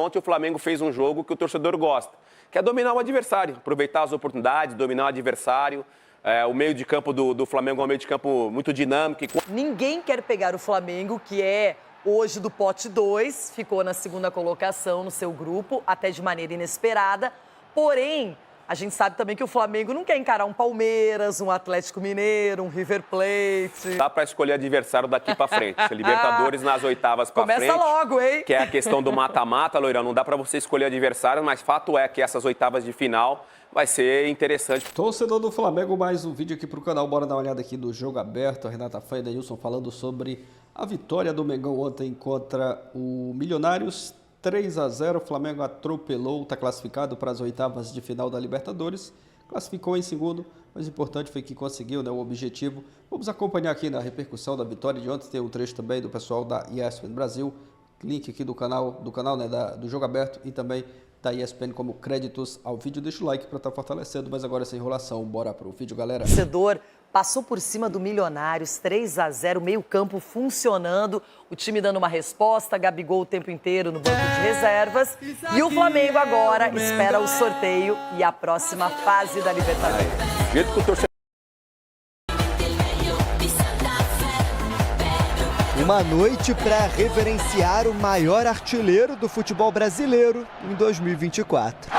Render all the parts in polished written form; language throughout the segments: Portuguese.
ontem o Flamengo fez um jogo que o torcedor gosta, que é dominar o adversário, aproveitar as oportunidades, dominar o adversário. O meio de campo do Flamengo é um meio de campo muito dinâmico. Ninguém quer pegar o Flamengo, que é hoje do pote 2, ficou na segunda colocação no seu grupo, até de maneira inesperada. Porém, a gente sabe também que o Flamengo não quer encarar um Palmeiras, um Atlético Mineiro, um River Plate. Dá para escolher adversário daqui para frente. Libertadores nas oitavas para frente. Começa logo, hein? Que é a questão do mata-mata, Loirão. Não dá para você escolher adversário, mas fato é que essas oitavas de final vai ser interessante. Torcedor do Flamengo, mais um vídeo aqui para o canal. Bora dar uma olhada aqui do Jogo Aberto. A Renata Fã e Dailson falando sobre a vitória do Mengão ontem contra o Milionários. 3-0, o Flamengo atropelou, está classificado para as oitavas de final da Libertadores. Classificou em segundo, mas o importante foi que conseguiu, né, o objetivo. Vamos acompanhar aqui na repercussão da vitória de ontem. Tem um trecho também do pessoal da ESPN Brasil. Link aqui do canal né, do Jogo Aberto e também da ESPN como créditos ao vídeo. Deixa o like para estar fortalecendo, mas agora sem enrolação. Bora pro vídeo, galera. O torcedor passou por cima do Milionários, 3-0, meio campo funcionando, o time dando uma resposta, Gabigol o tempo inteiro no banco de reservas. E o Flamengo agora espera o sorteio e a próxima fase da Libertadores. Jeito que o torcedor... Uma noite para reverenciar o maior artilheiro do futebol brasileiro em 2024.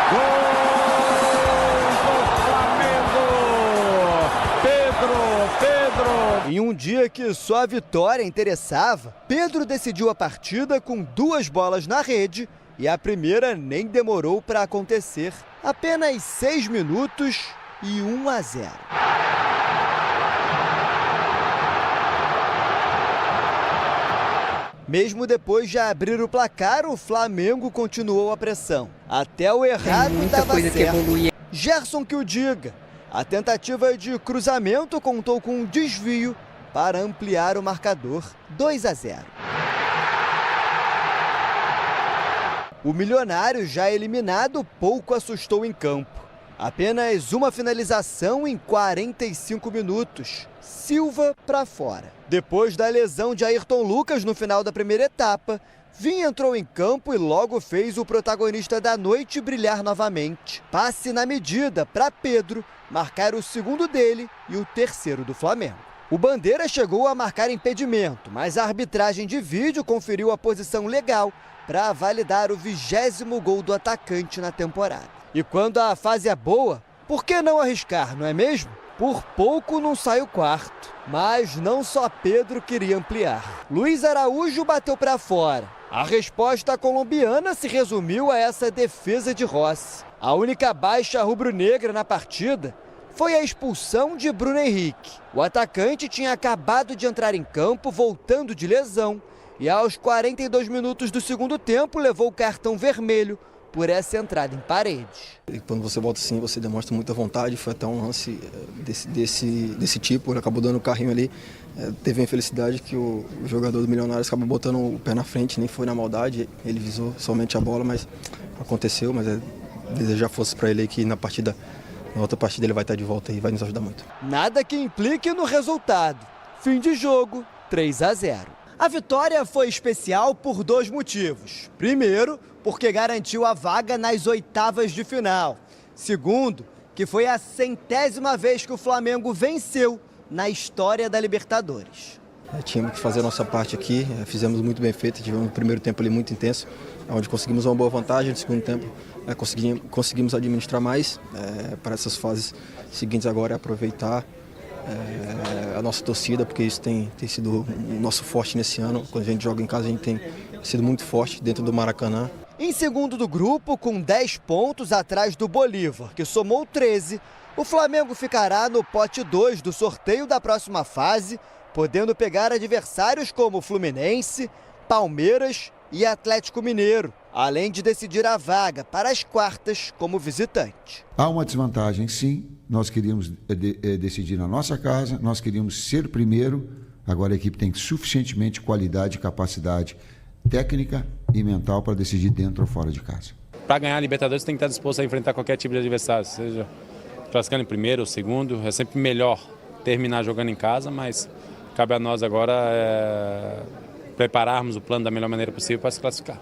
Em um dia que só a vitória interessava, Pedro decidiu a partida com 2 bolas na rede e a primeira nem demorou para acontecer. Apenas 6 minutos e 1-0. Mesmo depois de abrir o placar, o Flamengo continuou a pressão. Até o errado dava certo. Gerson que o diga. A tentativa de cruzamento contou com um desvio para ampliar o marcador, 2-0. O Milionário, já eliminado, pouco assustou em campo. Apenas uma finalização em 45 minutos. Silva para fora. Depois da lesão de Ayrton Lucas no final da primeira etapa, Vinha entrou em campo e logo fez o protagonista da noite brilhar novamente. Passe na medida para Pedro marcar o segundo dele e o terceiro do Flamengo. O Bandeira chegou a marcar impedimento, mas a arbitragem de vídeo conferiu a posição legal para validar o 20º gol do atacante na temporada. E quando a fase é boa, por que não arriscar, não é mesmo? Por pouco não sai o quarto, mas não só Pedro queria ampliar. Luiz Araújo bateu para fora. A resposta colombiana se resumiu a essa defesa de Rossi. A única baixa rubro-negra na partida foi a expulsão de Bruno Henrique. O atacante tinha acabado de entrar em campo, voltando de lesão, e aos 42 minutos do segundo tempo levou o cartão vermelho por essa entrada em parede. E quando você volta assim, você demonstra muita vontade. Foi até um lance desse tipo, ele acabou dando o carrinho ali. Teve a infelicidade que o jogador do Milionários acabou botando o pé na frente, nem foi na maldade, ele visou somente a bola, mas aconteceu. Mas desejar fosse para ele que na outra partida ele vai estar de volta e vai nos ajudar muito. Nada que implique no resultado. Fim de jogo, 3-0. A vitória foi especial por dois motivos. Primeiro, porque garantiu a vaga nas oitavas de final. Segundo, que foi a 100ª vez que o Flamengo venceu na história da Libertadores. Tínhamos que fazer a nossa parte aqui, fizemos muito bem feito, tivemos um primeiro tempo ali muito intenso, onde conseguimos uma boa vantagem, no segundo tempo conseguimos administrar mais. Para essas fases seguintes agora é aproveitar a nossa torcida, porque isso tem sido o nosso forte nesse ano. Quando a gente joga em casa, a gente tem sido muito forte dentro do Maracanã. Em segundo do grupo, com 10 pontos atrás do Bolívar, que somou 13, o Flamengo ficará no pote 2 do sorteio da próxima fase, podendo pegar adversários como Fluminense, Palmeiras e Atlético Mineiro, além de decidir a vaga para as quartas como visitante. Há uma desvantagem, sim. Nós queríamos decidir na nossa casa, nós queríamos ser primeiro. Agora a equipe tem suficientemente qualidade e capacidade técnica e mental para decidir dentro ou fora de casa. Para ganhar a Libertadores tem que estar disposto a enfrentar qualquer tipo de adversário, seja classificando em primeiro ou segundo. É sempre melhor terminar jogando em casa, mas cabe a nós agora prepararmos o plano da melhor maneira possível para se classificar.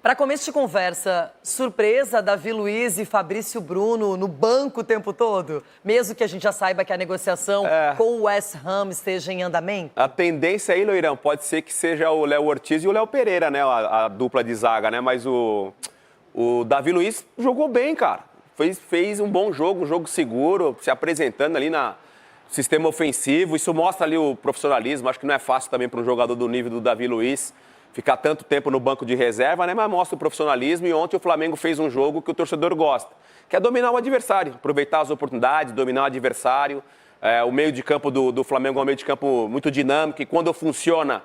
Para começo de conversa, surpresa Davi Luiz e Fabrício Bruno no banco o tempo todo? Mesmo que a gente já saiba que a negociação com o West Ham esteja em andamento? A tendência aí, Loirão, pode ser que seja o Léo Ortiz e o Léo Pereira, né? A dupla de zaga, né? Mas o Davi Luiz jogou bem, cara. Fez um bom jogo, um jogo seguro, se apresentando ali no sistema ofensivo. Isso mostra ali o profissionalismo. Acho que não é fácil também para um jogador do nível do Davi Luiz ficar tanto tempo no banco de reserva, né? Mas mostra o profissionalismo. E ontem o Flamengo fez um jogo que o torcedor gosta, que é dominar o adversário, aproveitar as oportunidades, dominar o adversário. O meio de campo do Flamengo é um meio de campo muito dinâmico e quando funciona,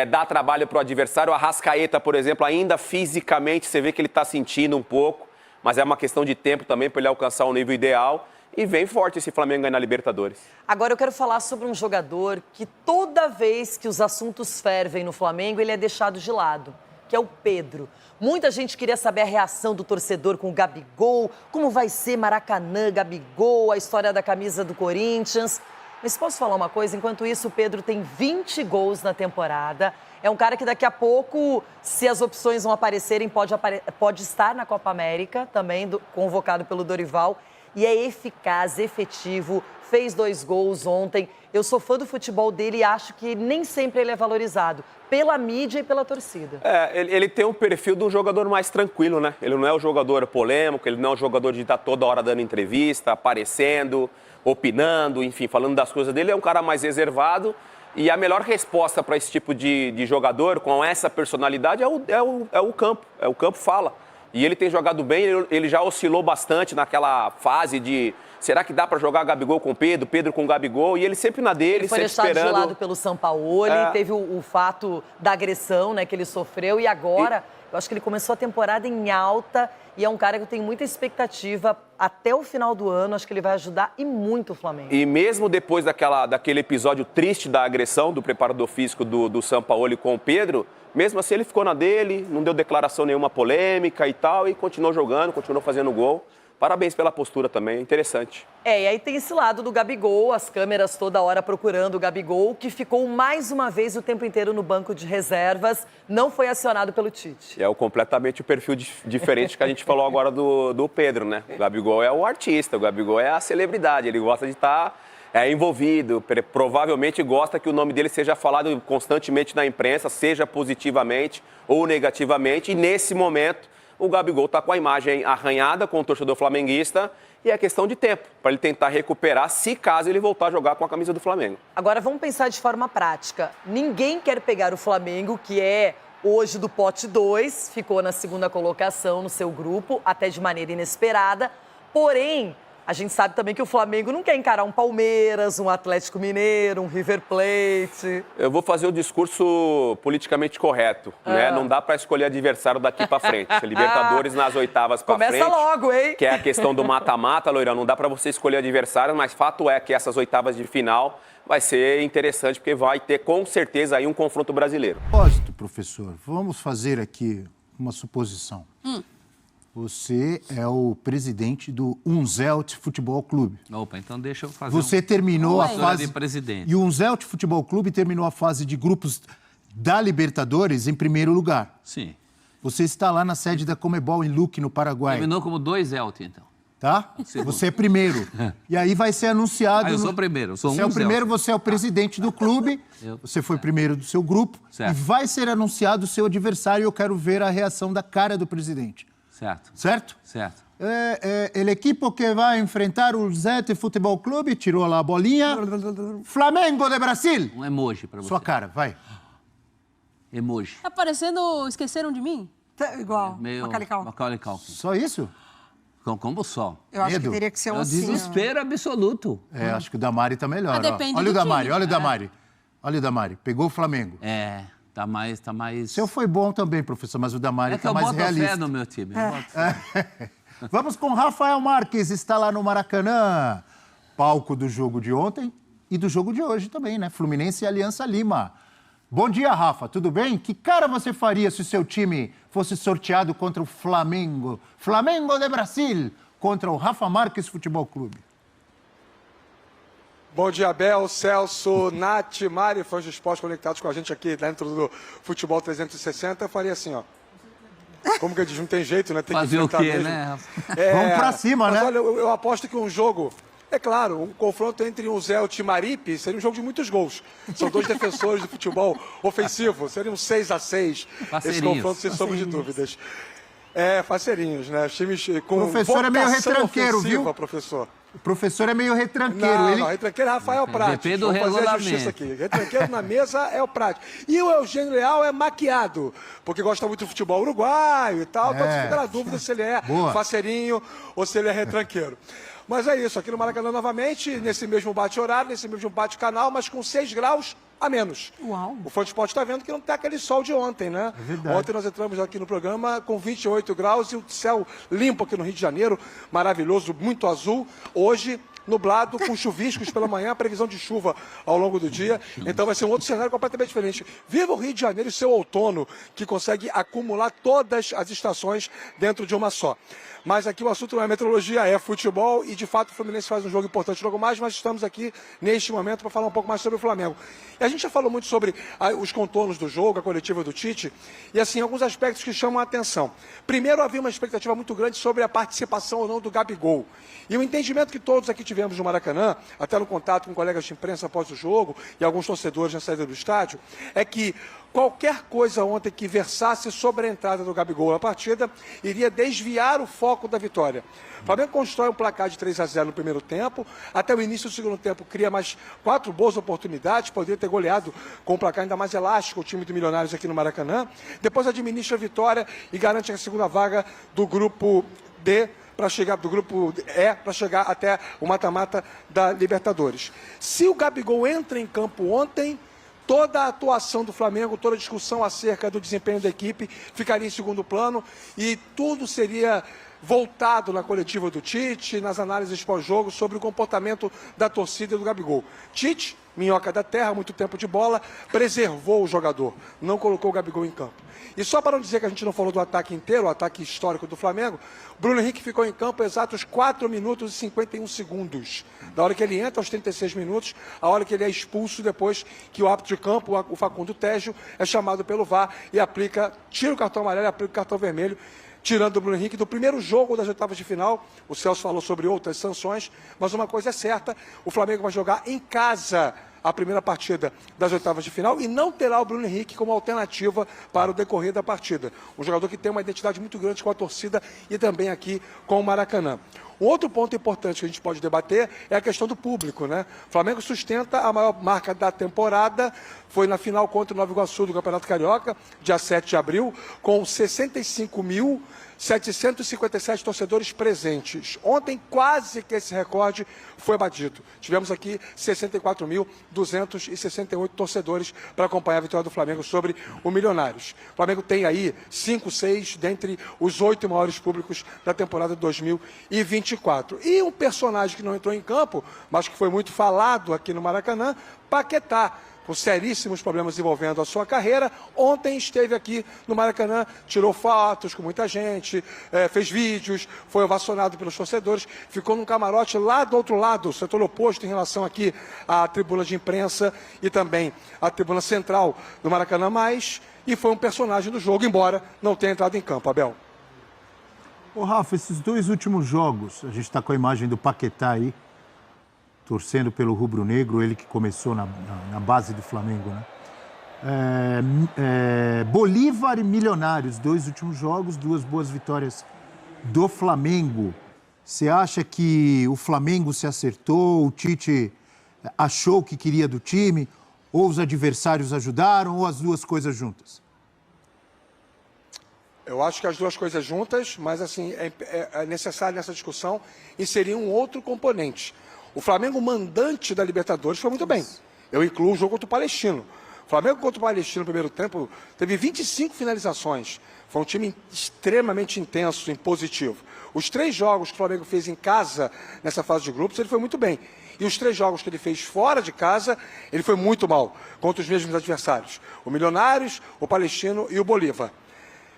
dá trabalho para o adversário. O Arrascaeta, por exemplo, ainda fisicamente você vê que ele está sentindo um pouco, mas é uma questão de tempo também para ele alcançar o nível ideal. E vem forte esse Flamengo aí na Libertadores. Agora eu quero falar sobre um jogador que toda vez que os assuntos fervem no Flamengo, ele é deixado de lado, que é o Pedro. Muita gente queria saber a reação do torcedor com o Gabigol, como vai ser Maracanã, Gabigol, a história da camisa do Corinthians. Mas posso falar uma coisa? Enquanto isso, o Pedro tem 20 gols na temporada. É um cara que daqui a pouco, se as opções não aparecerem, pode estar na Copa América, também convocado pelo Dorival. E é eficaz, efetivo, fez 2 gols ontem. Eu sou fã do futebol dele e acho que nem sempre ele é valorizado pela mídia e pela torcida. Ele tem um perfil de um jogador mais tranquilo, né? Ele não é um jogador polêmico, ele não é um jogador de estar toda hora dando entrevista, aparecendo, opinando, enfim, falando das coisas dele. É um cara mais reservado e a melhor resposta para esse tipo de jogador, com essa personalidade, é o campo. O campo fala. E ele tem jogado bem, ele já oscilou bastante naquela fase de será que dá para jogar Gabigol com Pedro, Pedro com Gabigol, e ele sempre na dele, sempre esperando. Ele foi deixado de lado pelo Sampaoli, teve o fato da agressão, né, que ele sofreu, e agora eu acho que ele começou a temporada em alta e é um cara que eu tenho muita expectativa até o final do ano, acho que ele vai ajudar e muito o Flamengo. E mesmo depois daquele episódio triste da agressão do preparador físico do Sampaoli com o Pedro, mesmo assim ele ficou na dele, não deu declaração nenhuma polêmica e tal, e continuou jogando, continuou fazendo gol. Parabéns pela postura também, interessante. E aí tem esse lado do Gabigol, as câmeras toda hora procurando o Gabigol, que ficou mais uma vez o tempo inteiro no banco de reservas, não foi acionado pelo Tite. Completamente o perfil diferente que a gente falou agora do Pedro, né? O Gabigol é o artista, o Gabigol é a celebridade, ele gosta de estar envolvido, provavelmente gosta que o nome dele seja falado constantemente na imprensa, seja positivamente ou negativamente, e nesse momento o Gabigol está com a imagem arranhada com o torcedor flamenguista e é questão de tempo para ele tentar recuperar, se caso ele voltar a jogar com a camisa do Flamengo. Agora vamos pensar de forma prática. Ninguém quer pegar o Flamengo, que é hoje do pote 2, ficou na segunda colocação no seu grupo, até de maneira inesperada, porém a gente sabe também que o Flamengo não quer encarar um Palmeiras, um Atlético Mineiro, um River Plate. Eu vou fazer o discurso politicamente correto, né? Não dá para escolher adversário daqui para frente. Libertadores nas oitavas para frente. Começa logo, hein? Que é a questão do mata-mata, Loirão. Não dá para você escolher adversário, mas fato é que essas oitavas de final vai ser interessante, porque vai ter com certeza aí um confronto brasileiro. Propósito, professor, vamos fazer aqui uma suposição. Você é o presidente do Unzelt Futebol Clube. Opa, então deixa eu fazer. Você terminou a fase de presidente. E o Unzelt Futebol Clube terminou a fase de grupos da Libertadores em primeiro lugar. Sim. Você está lá na sede da Comebol em Luque, no Paraguai. Terminou como 2 Zelt, então. Tá? Você é primeiro. E aí vai ser anunciado... eu sou primeiro, eu sou Você é o primeiro, você é o presidente do clube, você foi primeiro do seu grupo, e vai ser anunciado o seu adversário e eu quero ver a reação da cara do presidente. Certo. Certo? Certo. O equipo que vai enfrentar o Zete Futebol Clube, tirou lá a bolinha, Flamengo de Brasil. Um emoji pra você. Sua cara, vai. Emoji. Tá parecendo Esqueceram de Mim? Igual, Meio Macaulay Culkin. Só isso? Como só. Eu acho que teria que ser um assim. Desespero absoluto. Acho que o Damari tá melhor. Depende olha o do Damari, time. olha o Damari. Olha o Damari, pegou o Flamengo. Tá mais... O seu foi bom também, professor, mas o Damari tá mais realista. Eu boto fé no meu time. Vamos com Rafael Marques, está lá no Maracanã. Palco do jogo de ontem e do jogo de hoje também, né? Fluminense e Aliança Lima. Bom dia, Rafa, tudo bem? Que cara você faria se o seu time fosse sorteado contra o Flamengo? Flamengo de Brasil contra o Rafa Marques Futebol Clube. Bom dia, Abel, Celso, Nath, Mari, fãs de esporte conectados com a gente aqui dentro do Futebol 360. Eu faria assim, ó. Como que a gente não tem jeito, né? Tem Fazer que o enfrentar quê, mesmo. né? Vamos pra cima, mas né? Olha, eu aposto que um jogo... É claro, um confronto entre o Zé e o Timaripe seria um jogo de muitos gols. São dois defensores do futebol ofensivo. Seria um 6-6. Esse confronto, sem sombra de dúvidas. Parceirinhos, né? Os times com O professor é meio retranqueiro, ofensiva, viu? Professor. O professor é meio retranqueiro. Não, retranqueiro é Rafael Prati. Depende do Vamos fazer a regulamento. justiça aqui. Retranqueiro na mesa é o Prati. E o Eugênio Leal é maquiado, porque gosta muito do futebol uruguaio e tal. Então você fica na dúvida se ele é faceirinho ou se ele é retranqueiro. Mas é isso, aqui no Maracanã novamente, nesse mesmo bate-horário, nesse mesmo bate-canal, mas com 6 graus a menos. Uau. O Fã de Esporte está vendo que não tem aquele sol de ontem, né? É verdade. Ontem nós entramos aqui no programa com 28 graus e o céu limpo aqui no Rio de Janeiro, maravilhoso, muito azul. Hoje, nublado, com chuviscos pela manhã, previsão de chuva ao longo do dia. Então vai ser um outro cenário completamente diferente. Viva o Rio de Janeiro e seu outono, que consegue acumular todas as estações dentro de uma só. Mas aqui o assunto não é meteorologia, é futebol e de fato o Fluminense faz um jogo importante logo mais, mas estamos aqui neste momento para falar um pouco mais sobre o Flamengo. E a gente já falou muito sobre os contornos do jogo, a coletiva do Tite, e assim, alguns aspectos que chamam a atenção. Primeiro, havia uma expectativa muito grande sobre a participação ou não do Gabigol. E o entendimento que todos aqui tivemos no Maracanã, até no contato com colegas de imprensa após o jogo e alguns torcedores na saída do estádio, é que qualquer coisa ontem que versasse sobre a entrada do Gabigol na partida iria desviar o foco da vitória. O Flamengo constrói um placar de 3-0 no primeiro tempo, até o início do segundo tempo cria mais 4 boas oportunidades, poderia ter goleado com um placar ainda mais elástico o time do Milionários aqui no Maracanã. Depois administra a vitória e garante a segunda vaga do grupo D, para chegar do grupo E, para chegar até o mata-mata da Libertadores. Se o Gabigol entra em campo ontem, toda a atuação do Flamengo, toda a discussão acerca do desempenho da equipe ficaria em segundo plano e tudo seria voltado na coletiva do Tite, nas análises pós-jogo sobre o comportamento da torcida e do Gabigol. Tite, minhoca da terra, muito tempo de bola, preservou o jogador, não colocou o Gabigol em campo. E só para não dizer que a gente não falou do ataque inteiro, o ataque histórico do Flamengo, Bruno Henrique ficou em campo exatos 4 minutos e 51 segundos. Da hora que ele entra, aos 36 minutos, a hora que ele é expulso, depois que o árbitro de campo, o Facundo Tejo, é chamado pelo VAR e tira o cartão amarelo e aplica o cartão vermelho, tirando o Bruno Henrique do primeiro jogo das oitavas de final. O Celso falou sobre outras sanções, mas uma coisa é certa, o Flamengo vai jogar em casa a primeira partida das oitavas de final e não terá o Bruno Henrique como alternativa para o decorrer da partida. Um jogador que tem uma identidade muito grande com a torcida e também aqui com o Maracanã. Um outro ponto importante que a gente pode debater é a questão do público, né? O Flamengo sustenta a maior marca da temporada, foi na final contra o Nova Iguaçu do Campeonato Carioca, dia 7 de abril, com 65.757 torcedores presentes. Ontem, quase que esse recorde foi batido. Tivemos aqui 64.268 torcedores para acompanhar a vitória do Flamengo sobre o Milionários. O Flamengo tem aí 5, 6 dentre os 8 maiores públicos da temporada de 2024. E um personagem que não entrou em campo, mas que foi muito falado aqui no Maracanã, Paquetá, com seríssimos problemas envolvendo a sua carreira. Ontem esteve aqui no Maracanã, tirou fotos com muita gente, fez vídeos, foi ovacionado pelos torcedores, ficou num camarote lá do outro lado, setor oposto em relação aqui à tribuna de imprensa e também à tribuna central do Maracanã, e foi um personagem do jogo, embora não tenha entrado em campo, Abel. Ô, Rafa, esses 2 últimos jogos, a gente está com a imagem do Paquetá aí, torcendo pelo rubro-negro, ele que começou na base do Flamengo, né? Bolívar e Milionários, 2 últimos jogos, 2 boas vitórias do Flamengo. Você acha que o Flamengo se acertou, o Tite achou o que queria do time, ou os adversários ajudaram, ou as duas coisas juntas? Eu acho que as duas coisas juntas, mas assim, é necessário nessa discussão inserir um outro componente. O Flamengo, mandante da Libertadores, foi muito bem. Eu incluo o jogo contra o Palestino. O Flamengo contra o Palestino no primeiro tempo teve 25 finalizações. Foi um time extremamente intenso, impositivo. Os 3 jogos que o Flamengo fez em casa nessa fase de grupos, ele foi muito bem. E os 3 jogos que ele fez fora de casa, ele foi muito mal contra os mesmos adversários. O Milionários, o Palestino e o Bolívar.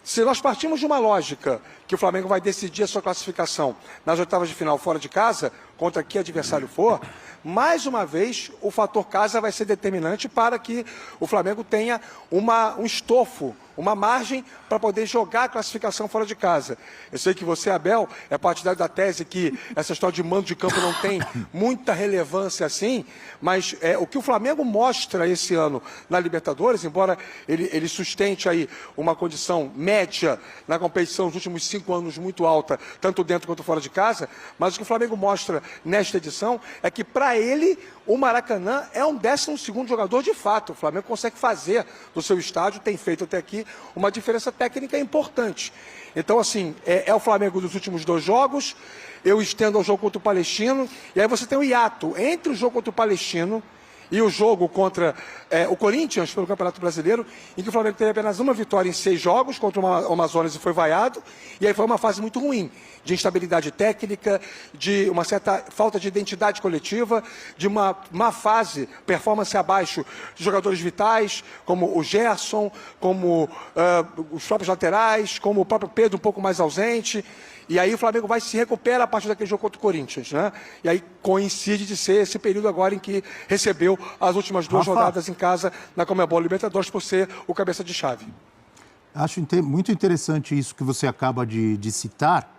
Se nós partimos de uma lógica que o Flamengo vai decidir a sua classificação nas oitavas de final fora de casa, contra que adversário for, mais uma vez o fator casa vai ser determinante para que o Flamengo tenha um estofo, uma margem para poder jogar a classificação fora de casa. Eu sei que você, Abel, é partidário da tese que essa história de mando de campo não tem muita relevância assim, mas o que o Flamengo mostra esse ano na Libertadores, embora ele sustente aí uma condição média na competição nos últimos 5 anos muito alta, tanto dentro quanto fora de casa, mas o que o Flamengo mostra nesta edição é que, para ele, o Maracanã é um 12º jogador de fato. O Flamengo consegue fazer do seu estádio, tem feito até aqui, uma diferença técnica importante. Então, assim, é o Flamengo dos últimos 2 jogos, eu estendo ao jogo contra o Palestino, e aí você tem um hiato entre o jogo contra o Palestino e o jogo contra o Corinthians pelo Campeonato Brasileiro, em que o Flamengo teve apenas uma vitória em 6 jogos contra o Amazonas e foi vaiado, e aí foi uma fase muito ruim, de instabilidade técnica, de uma certa falta de identidade coletiva, de uma má fase, performance abaixo de jogadores vitais, como o Gerson, como os próprios laterais, como o próprio Pedro um pouco mais ausente. E aí o Flamengo vai se recuperar a partir daquele jogo contra o Corinthians, né? E aí coincide de ser esse período agora em que recebeu as últimas 2 rodadas em casa na Conmebol Libertadores por ser o cabeça de chave. Acho muito interessante isso que você acaba de citar,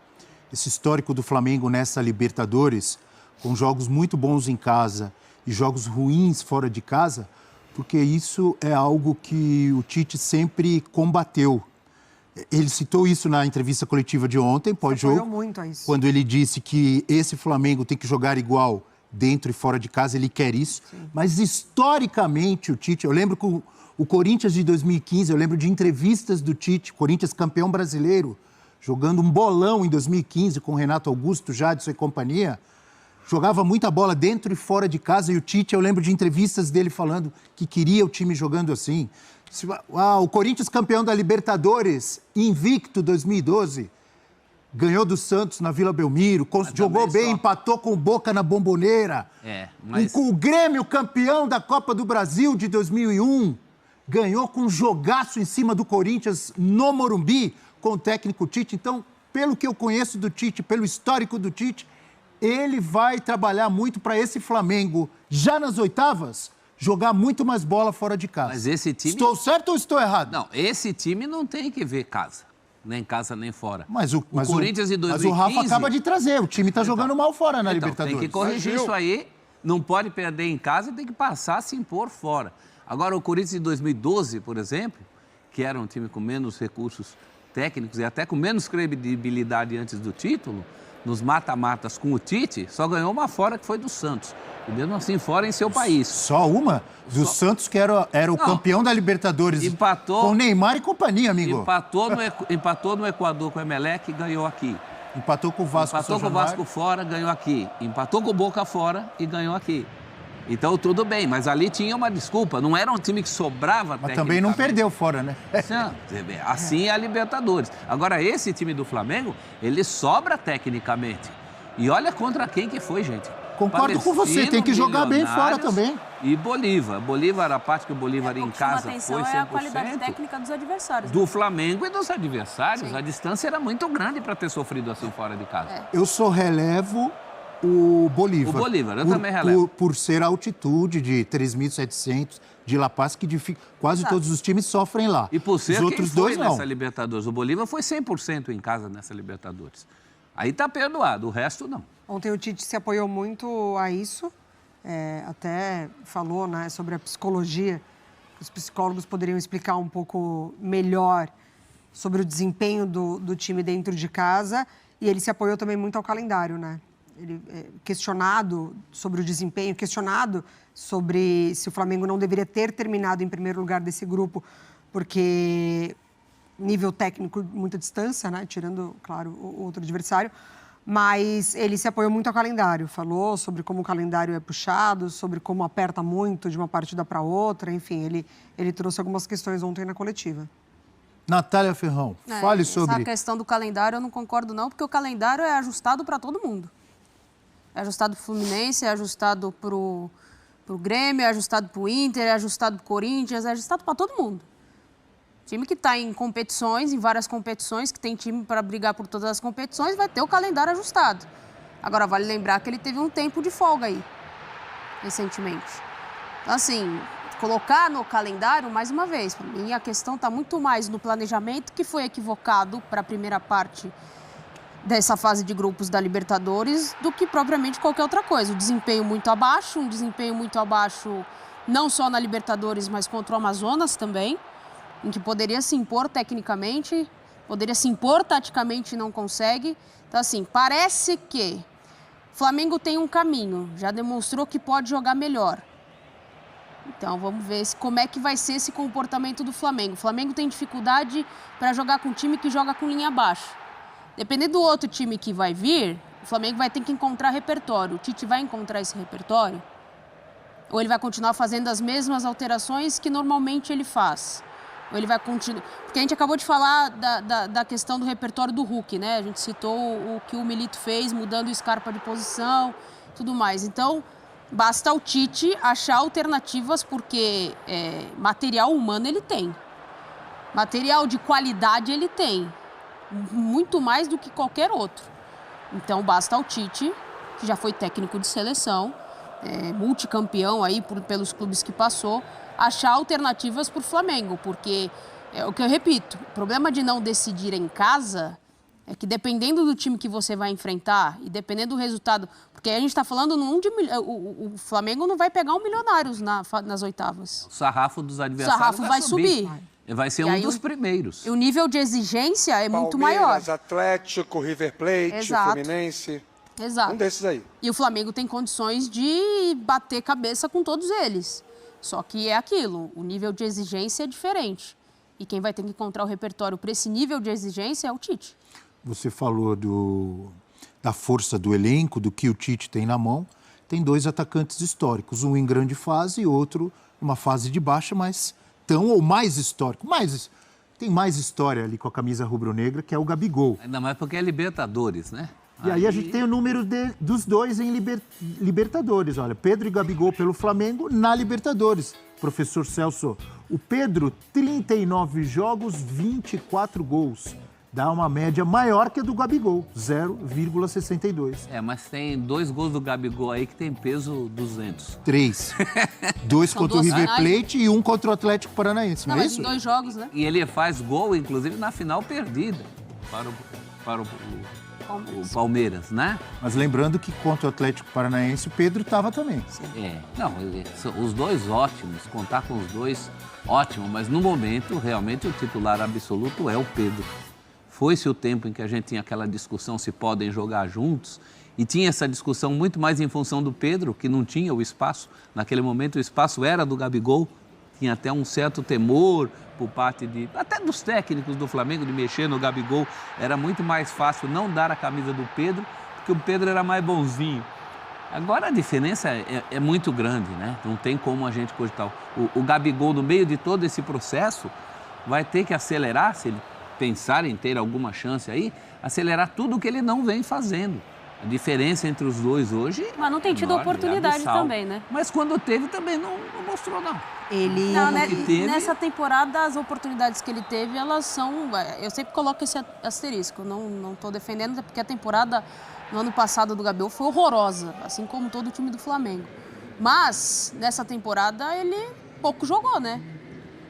esse histórico do Flamengo nessa Libertadores, com jogos muito bons em casa e jogos ruins fora de casa, porque isso é algo que o Tite sempre combateu. Ele citou isso na entrevista coletiva de ontem, pós-jogo, muito a isso. quando ele disse que esse Flamengo tem que jogar igual dentro e fora de casa, ele quer isso. Sim. Mas, historicamente, o Tite... Eu lembro com o Corinthians de 2015, eu lembro de entrevistas do Tite, Corinthians campeão brasileiro, jogando um bolão em 2015 com o Renato Augusto, Jadson e companhia, jogava muita bola dentro e fora de casa, e o Tite, eu lembro de entrevistas dele falando que queria o time jogando assim. O Corinthians campeão da Libertadores, invicto 2012, ganhou do Santos na Vila Belmiro, jogou bem, empatou com o Boca na Bombonera. Com o Grêmio campeão da Copa do Brasil de 2001, ganhou com um jogaço em cima do Corinthians no Morumbi, com o técnico Tite. Então, pelo que eu conheço do Tite, pelo histórico do Tite, ele vai trabalhar muito para esse Flamengo, já nas oitavas, jogar muito mais bola fora de casa. Mas esse time... Estou certo ou estou errado? Não, esse time não tem que ver casa. Nem casa, nem fora. Mas o Corinthians de 2015... Mas o Rafa acaba de trazer. O time está jogando mal fora na Libertadores. Tem que corrigir isso aí. Não pode perder em casa e tem que passar a se impor fora. Agora, o Corinthians de 2012, por exemplo, que era um time com menos recursos técnicos e até com menos credibilidade antes do título, nos mata-matas com o Tite, só ganhou uma fora, que foi do Santos. E mesmo assim, fora em seu país. Só uma? Do Santos, que era o campeão da Libertadores. Empatou. Com Neymar e companhia, amigo. Empatou no Equador com o Emelec e ganhou aqui. Empatou com o Vasco. Empatou com o Vasco fora, ganhou aqui. Empatou com o Boca fora e ganhou aqui. Então, tudo bem, mas ali tinha uma desculpa. Não era um time que sobrava mas também não perdeu fora, né? Assim é a Libertadores. Agora, esse time do Flamengo, ele sobra tecnicamente. E olha contra quem que foi, gente. Concordo com você, tem que jogar bem fora também. E Bolívar. Bolívar, a parte que o Bolívar em casa foi 100%. É a qualidade técnica dos adversários. Do Flamengo e dos adversários. Sim. A distância era muito grande para ter sofrido assim fora de casa. Eu só relevo o Bolívar. O Bolívar, eu também relevo. Por ser a altitude de 3.700 de La Paz, que quase todos os times sofrem lá. E por ser os outros dois não. Nessa Libertadores. O Bolívar foi 100% em casa nessa Libertadores. Aí tá perdoado, o resto não. Ontem o Tite se apoiou muito a isso, até falou, né, sobre a psicologia, que os psicólogos poderiam explicar um pouco melhor sobre o desempenho do time dentro de casa, e ele se apoiou também muito ao calendário, né? Ele questionado sobre o desempenho, questionado sobre se o Flamengo não deveria ter terminado em primeiro lugar desse grupo, porque nível técnico, muita distância, né? Tirando, claro, o outro adversário, mas ele se apoiou muito ao calendário, falou sobre como o calendário é puxado, sobre como aperta muito de uma partida para outra, enfim, ele trouxe algumas questões ontem na coletiva. Natália Ferrão, fale sobre... Essa questão do calendário eu não concordo não, porque o calendário é ajustado para todo mundo. É ajustado para o Fluminense, é ajustado para o Grêmio, é ajustado para o Inter, é ajustado para o Corinthians, é ajustado para todo mundo. Time que está em competições, em várias competições, que tem time para brigar por todas as competições, vai ter o calendário ajustado. Agora, vale lembrar que ele teve um tempo de folga aí, recentemente. Então, assim, colocar no calendário, mais uma vez, para mim a questão está muito mais no planejamento que foi equivocado para a primeira parte dessa fase de grupos da Libertadores do que propriamente qualquer outra coisa. O desempenho muito abaixo, um desempenho muito abaixo não só na Libertadores, mas contra o Amazonas também, em que poderia se impor tecnicamente, poderia se impor taticamente e não consegue. Então, assim, parece que o Flamengo tem um caminho, já demonstrou que pode jogar melhor. Então, vamos ver como é que vai ser esse comportamento do Flamengo. O Flamengo tem dificuldade para jogar com um time que joga com linha abaixo. Dependendo do outro time que vai vir, o Flamengo vai ter que encontrar repertório. O Tite vai encontrar esse repertório? Ou ele vai continuar fazendo as mesmas alterações que normalmente ele faz? Ou ele vai continuar... Porque a gente acabou de falar da questão do repertório do Hulk, né? A gente citou o que o Milito fez, mudando o Scarpa de posição, tudo mais. Então, basta o Tite achar alternativas, porque material humano ele tem. Material de qualidade ele tem. Muito mais do que qualquer outro. Então, basta ao Tite, que já foi técnico de seleção, multicampeão aí pelos clubes que passou, achar alternativas para o Flamengo, porque, o que eu repito, o problema de não decidir em casa é que dependendo do time que você vai enfrentar e dependendo do resultado, porque a gente está falando o Flamengo não vai pegar um Milionários nas oitavas. O sarrafo dos adversários vai subir. Vai ser um dos primeiros. E o nível de exigência é muito maior. Palmeiras, Atlético, River Plate, Exato. Fluminense. Exato. Um desses aí. E o Flamengo tem condições de bater cabeça com todos eles. Só que é aquilo, o nível de exigência é diferente. E quem vai ter que encontrar o repertório para esse nível de exigência é o Tite. Você falou da força do elenco, do que o Tite tem na mão. Tem 2 atacantes históricos, um em grande fase e outro numa fase de baixa, mas tão ou mais histórico. Tem mais história ali com a camisa rubro-negra, que é o Gabigol. Ainda mais porque é Libertadores, né? E aí a gente tem o número dos dois em Libertadores. Olha, Pedro e Gabigol pelo Flamengo na Libertadores. Professor Celso, o Pedro, 39 jogos, 24 gols. Dá uma média maior que a do Gabigol, 0,62. Mas tem 2 gols do Gabigol aí que tem peso 200. 3. 2 contra o River Plate e 1 contra o Atlético Paranaense, não é isso? 2 jogos, né? E ele faz gol, inclusive, na final perdida para o Palmeiras, né? Mas lembrando que contra o Atlético Paranaense o Pedro estava também. Os dois ótimos, contar com os dois, ótimo, mas no momento, realmente, o titular absoluto é o Pedro. Foi-se o tempo em que a gente tinha aquela discussão se podem jogar juntos, e tinha essa discussão muito mais em função do Pedro, que não tinha o espaço. Naquele momento, o espaço era do Gabigol, tinha até um certo temor por parte até dos técnicos do Flamengo de mexer no Gabigol. Era muito mais fácil não dar a camisa do Pedro, porque o Pedro era mais bonzinho. Agora a diferença é muito grande, né? Não tem como a gente cogitar. O Gabigol, no meio de todo esse processo, vai ter que acelerar, se ele pensar em ter alguma chance aí, acelerar tudo o que ele não vem fazendo. A diferença entre os dois hoje... Mas não tem tido oportunidade também, né? Mas quando teve também não mostrou, não. Nessa temporada, as oportunidades que ele teve, elas são... Eu sempre coloco esse asterisco, não estou defendendo, porque a temporada no ano passado do Gabigol foi horrorosa, assim como todo o time do Flamengo. Mas, nessa temporada, ele pouco jogou, né?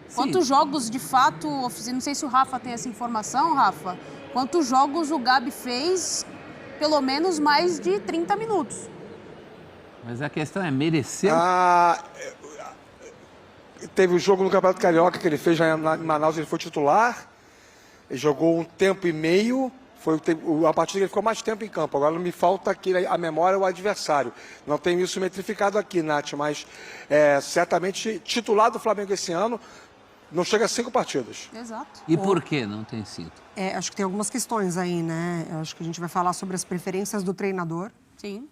Sim. Quantos jogos, de fato... Não sei se o Rafa tem essa informação, Rafa. Quantos jogos o Gabi fez... pelo menos mais de 30 minutos. Mas a questão é, mereceu? Teve o jogo no Campeonato Carioca que ele fez já em Manaus, ele foi titular, ele jogou 1 tempo e meio, foi a partida que ele ficou mais tempo em campo. Agora me falta aqui a memória, o adversário. Não tenho isso metrificado aqui, Nath, mas certamente titular do Flamengo esse ano não chega a 5 partidas. Exato. E por que não tem sido? Acho que tem algumas questões aí, né? Acho que a gente vai falar sobre as preferências do treinador. Sim.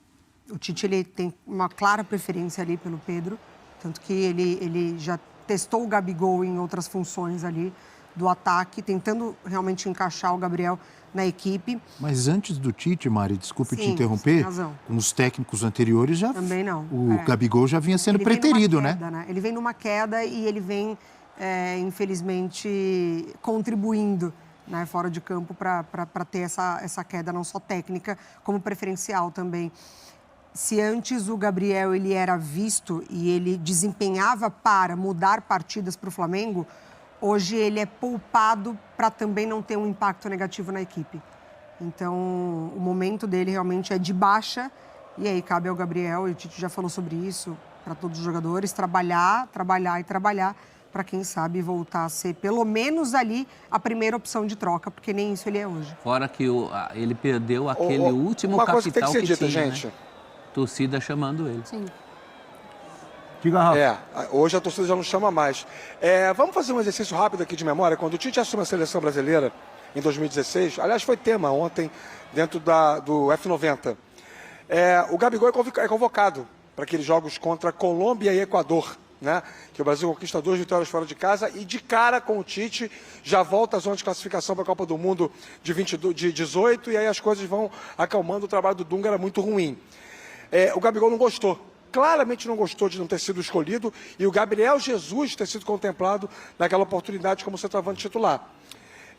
O Tite, ele tem uma clara preferência ali pelo Pedro, tanto que ele já testou o Gabigol em outras funções ali do ataque, tentando realmente encaixar o Gabriel na equipe. Mas antes do Tite, Mari, desculpe te interromper, tem razão. Nos técnicos anteriores já... Também não. O Gabigol já vinha sendo preterido, né? Ele vem numa queda e ele vem, infelizmente, contribuindo né, fora de campo para ter essa queda não só técnica, como preferencial também. Se antes o Gabriel ele era visto e ele desempenhava para mudar partidas para o Flamengo, hoje ele é poupado para também não ter um impacto negativo na equipe. Então, o momento dele realmente é de baixa, e aí cabe ao Gabriel, e o Tite já falou sobre isso, para todos os jogadores, trabalhar, para quem sabe voltar a ser, pelo menos ali, a primeira opção de troca, porque nem isso ele é hoje. Fora que ele perdeu aquele último uma capital coisa que tem que ser dita, tinha, gente. Né? Torcida chamando ele. Sim. Diga, Rafa. Hoje a torcida já não chama mais. Vamos fazer um exercício rápido aqui de memória. Quando o Tite assume a seleção brasileira, em 2016, aliás, foi tema ontem, dentro do F90, o Gabigol é convocado para aqueles jogos contra Colômbia e Equador, né? Que o Brasil conquista 2 vitórias fora de casa e de cara com o Tite já volta à zona de classificação para a Copa do Mundo de 18 e aí as coisas vão acalmando. O trabalho do Dunga era muito ruim. O Gabigol não gostou. Claramente não gostou de não ter sido escolhido e o Gabriel Jesus ter sido contemplado naquela oportunidade como centroavante titular.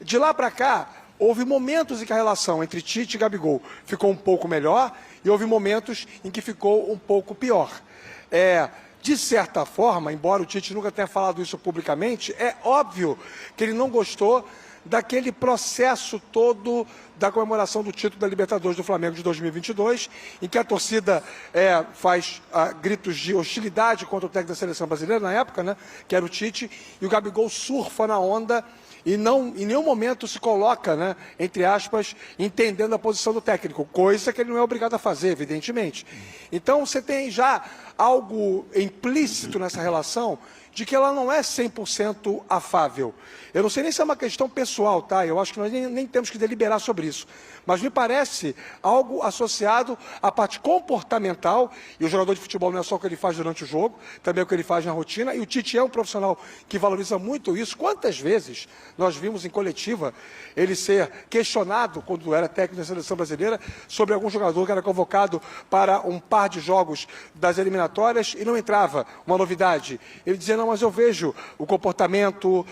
De lá para cá, houve momentos em que a relação entre Tite e Gabigol ficou um pouco melhor e houve momentos em que ficou um pouco pior. De certa forma, embora o Tite nunca tenha falado isso publicamente, é óbvio que ele não gostou daquele processo todo da comemoração do título da Libertadores do Flamengo de 2022, em que a torcida faz gritos de hostilidade contra o técnico da seleção brasileira, na época, né, que era o Tite, e o Gabigol surfa na onda e não em nenhum momento se coloca, né, entre aspas, entendendo a posição do técnico, coisa que ele não é obrigado a fazer, evidentemente. Então você tem já algo implícito nessa relação de que ela não é 100% afável. Eu não sei nem se é uma questão pessoal, tá? Eu acho que nós nem temos que deliberar sobre isso. Mas me parece algo associado à parte comportamental, e o jogador de futebol não é só o que ele faz durante o jogo, também é o que ele faz na rotina, e o Tite é um profissional que valoriza muito isso. Quantas vezes nós vimos em coletiva ele ser questionado, quando era técnico da seleção brasileira, sobre algum jogador que era convocado para um par de jogos das eliminatórias e não entrava, uma novidade. Ele dizia, não, mas eu vejo o comportamento,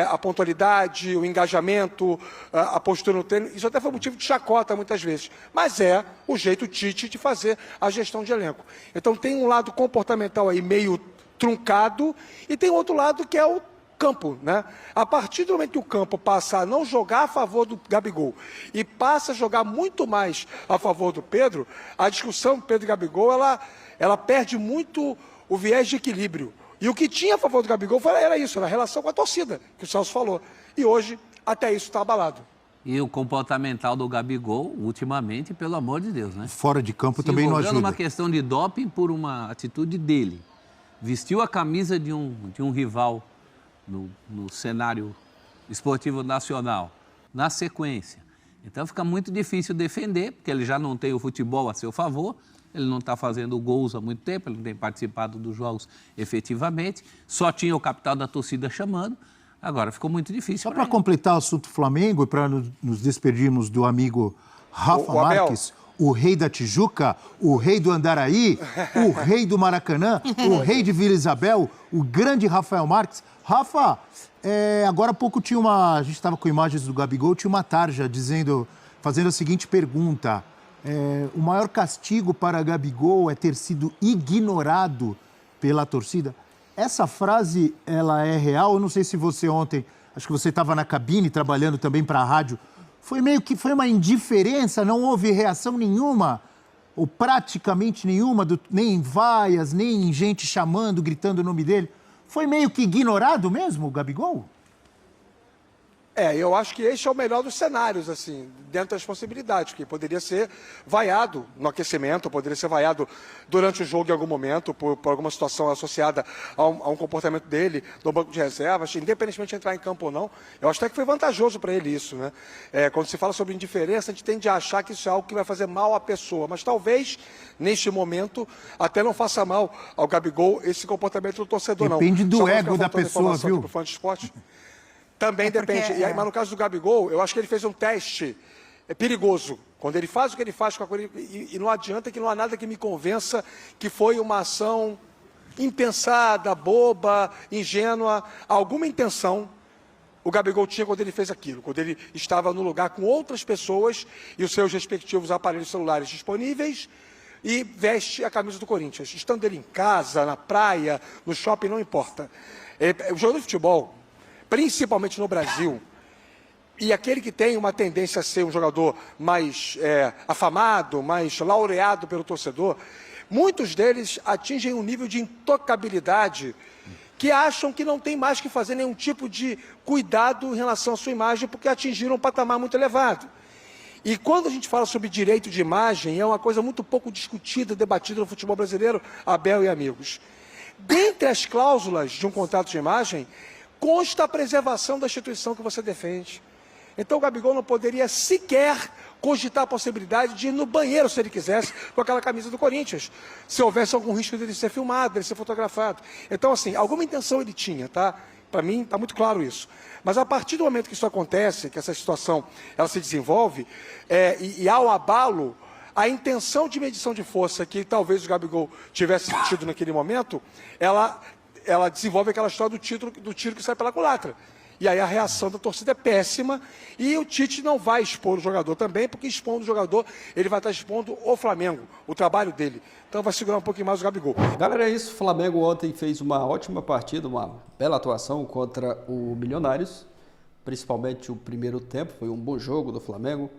a pontualidade, o engajamento, a postura no treino. Isso até foi motivo de chacota muitas vezes. Mas é o jeito Tite de fazer a gestão de elenco. Então tem um lado comportamental aí meio truncado e tem outro lado que é o campo, né? A partir do momento que o campo passa a não jogar a favor do Gabigol e passa a jogar muito mais a favor do Pedro, a discussão Pedro e Gabigol, ela perde muito o viés de equilíbrio. E o que tinha a favor do Gabigol era isso, era a relação com a torcida, que o Celso falou. E hoje, até isso está abalado. E o comportamental do Gabigol, ultimamente, pelo amor de Deus, né? Fora de campo também não ajuda. Uma questão de doping por uma atitude dele. Vestiu a camisa de um rival no cenário esportivo nacional, na sequência. Então fica muito difícil defender, porque ele já não tem o futebol a seu favor, ele não está fazendo gols há muito tempo, ele não tem participado dos jogos efetivamente, só tinha o capitão da torcida chamando, agora ficou muito difícil. Só para completar o assunto Flamengo e para nos despedirmos do amigo Rafa Marques, o rei da Tijuca, o rei do Andaraí, o rei do Maracanã, o rei de Vila Isabel, o grande Rafael Marques. Rafa, agora há pouco a gente estava com imagens do Gabigol, tinha uma tarja fazendo a seguinte pergunta: o maior castigo para Gabigol é ter sido ignorado pela torcida? Essa frase, ela é real? Eu não sei se você ontem, acho que você estava na cabine trabalhando também para a rádio, foi uma indiferença, não houve reação nenhuma, ou praticamente nenhuma, nem em vaias, nem em gente chamando, gritando o nome dele. Foi meio que ignorado mesmo, o Gabigol? Eu acho que esse é o melhor dos cenários, assim, dentro das possibilidades, porque poderia ser vaiado no aquecimento, poderia ser vaiado durante o jogo em algum momento, por alguma situação associada a um comportamento dele no banco de reservas, independentemente de entrar em campo ou não. Eu acho até que foi vantajoso para ele isso, né? Quando se fala sobre indiferença, a gente tende a achar que isso é algo que vai fazer mal à pessoa, mas talvez, neste momento, até não faça mal ao Gabigol esse comportamento do torcedor, não. Depende do ego da pessoa, viu? Pro fã de esporte. Também depende. Mas no caso do Gabigol, eu acho que ele fez um teste perigoso. Quando ele faz o que ele faz com a Corinthians, e não adianta que não há nada que me convença que foi uma ação impensada, boba, ingênua, alguma intenção o Gabigol tinha quando ele fez aquilo, quando ele estava no lugar com outras pessoas e os seus respectivos aparelhos celulares disponíveis e veste a camisa do Corinthians. Estando ele em casa, na praia, no shopping, não importa. O jogador de futebol, principalmente no Brasil, e aquele que tem uma tendência a ser um jogador mais afamado, mais laureado pelo torcedor, muitos deles atingem um nível de intocabilidade que acham que não tem mais que fazer nenhum tipo de cuidado em relação à sua imagem, porque atingiram um patamar muito elevado. E quando a gente fala sobre direito de imagem, é uma coisa muito pouco discutida, debatida no futebol brasileiro, Abel e amigos. Dentre as cláusulas de um contrato de imagem, consta a preservação da instituição que você defende. Então o Gabigol não poderia sequer cogitar a possibilidade de ir no banheiro, se ele quisesse, com aquela camisa do Corinthians, se houvesse algum risco dele ser filmado, dele ser fotografado. Então, assim, alguma intenção ele tinha, tá? Para mim, está muito claro isso. Mas a partir do momento que isso acontece, que essa situação ela se desenvolve, e há o abalo, a intenção de medição de força que talvez o Gabigol tivesse tido naquele momento, ela desenvolve aquela história do tiro que sai pela culatra. E aí a reação da torcida é péssima e o Tite não vai expor o jogador também, porque expondo o jogador, ele vai estar expondo o Flamengo, o trabalho dele. Então vai segurar um pouquinho mais o Gabigol. Galera, é isso. O Flamengo ontem fez uma ótima partida, uma bela atuação contra o Milionários. Principalmente o primeiro tempo, foi um bom jogo do Flamengo.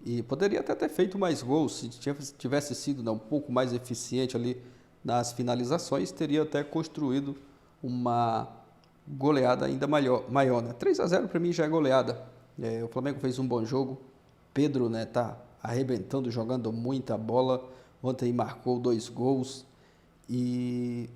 E poderia até ter feito mais gols, se tivesse sido um pouco mais eficiente ali nas finalizações, teria até construído uma goleada ainda maior, né? 3-0 para mim já é goleada. O Flamengo fez um bom jogo. Pedro, né, tá arrebentando, jogando muita bola. Ontem marcou 2 gols e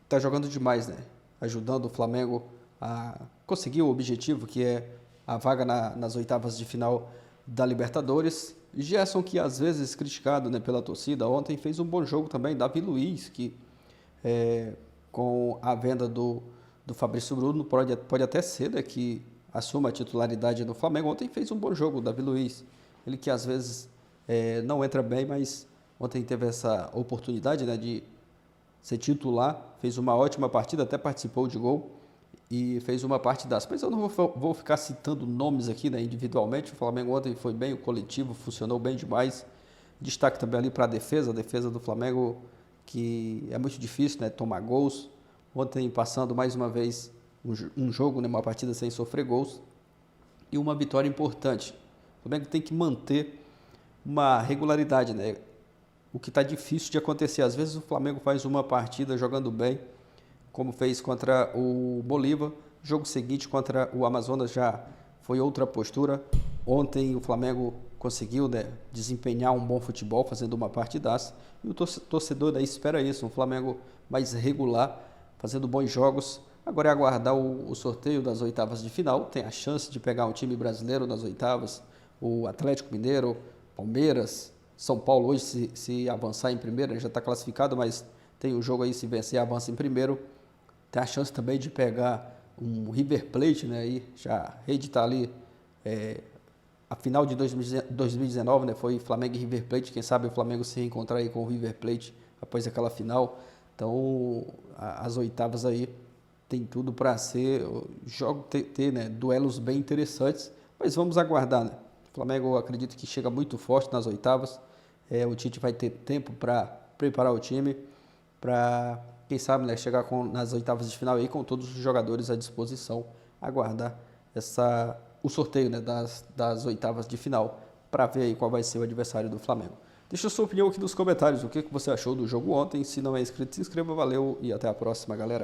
tá jogando demais, né? Ajudando o Flamengo a conseguir o objetivo, que é a vaga nas oitavas de final da Libertadores. Gerson, que às vezes criticado, né, pela torcida, ontem fez um bom jogo também. Davi Luiz, que com a venda do Fabrício Bruno, pode até ser, né, que assuma a titularidade do Flamengo. Ontem fez um bom jogo, o Davi Luiz. Ele que às vezes não entra bem, mas ontem teve essa oportunidade, né, de ser titular. Fez uma ótima partida, até participou de gol e fez uma partidaça. Mas eu não vou ficar citando nomes aqui, né, individualmente. O Flamengo ontem foi bem, o coletivo funcionou bem demais. Destaque também ali para a defesa do Flamengo, que é muito difícil, né, tomar gols. Ontem passando mais uma vez um jogo, né, uma partida sem sofrer gols e uma vitória importante. O Flamengo tem que manter uma regularidade, né? O que está difícil de acontecer. Às vezes o Flamengo faz uma partida jogando bem, como fez contra o Bolívar. Jogo seguinte contra o Amazonas já foi outra postura. Ontem o Flamengo conseguiu, né, desempenhar um bom futebol, fazendo uma partidaça. E o torcedor daí espera isso, um Flamengo mais regular, fazendo bons jogos. Agora é aguardar o sorteio das oitavas de final. Tem a chance de pegar um time brasileiro nas oitavas. O Atlético Mineiro, Palmeiras, São Paulo hoje, se avançar em primeiro, já está classificado, mas tem o jogo aí, se vencer, avança em primeiro. Tem a chance também de pegar um River Plate, né? E já reeditar ali a final de 2019, né? Foi Flamengo e River Plate. Quem sabe o Flamengo se reencontrar aí com o River Plate após aquela final. Então, as oitavas aí tem tudo para ser jogo, ter né, duelos bem interessantes, mas vamos aguardar, né? O Flamengo, eu acredito que chega muito forte nas oitavas. O Tite vai ter tempo para preparar o time, para, quem sabe, né, chegar nas oitavas de final aí com todos os jogadores à disposição, aguardar o sorteio, né, das oitavas de final, para ver aí qual vai ser o adversário do Flamengo. Deixa a sua opinião aqui nos comentários, o que você achou do jogo ontem. Se não é inscrito, se inscreva, valeu e até a próxima, galera.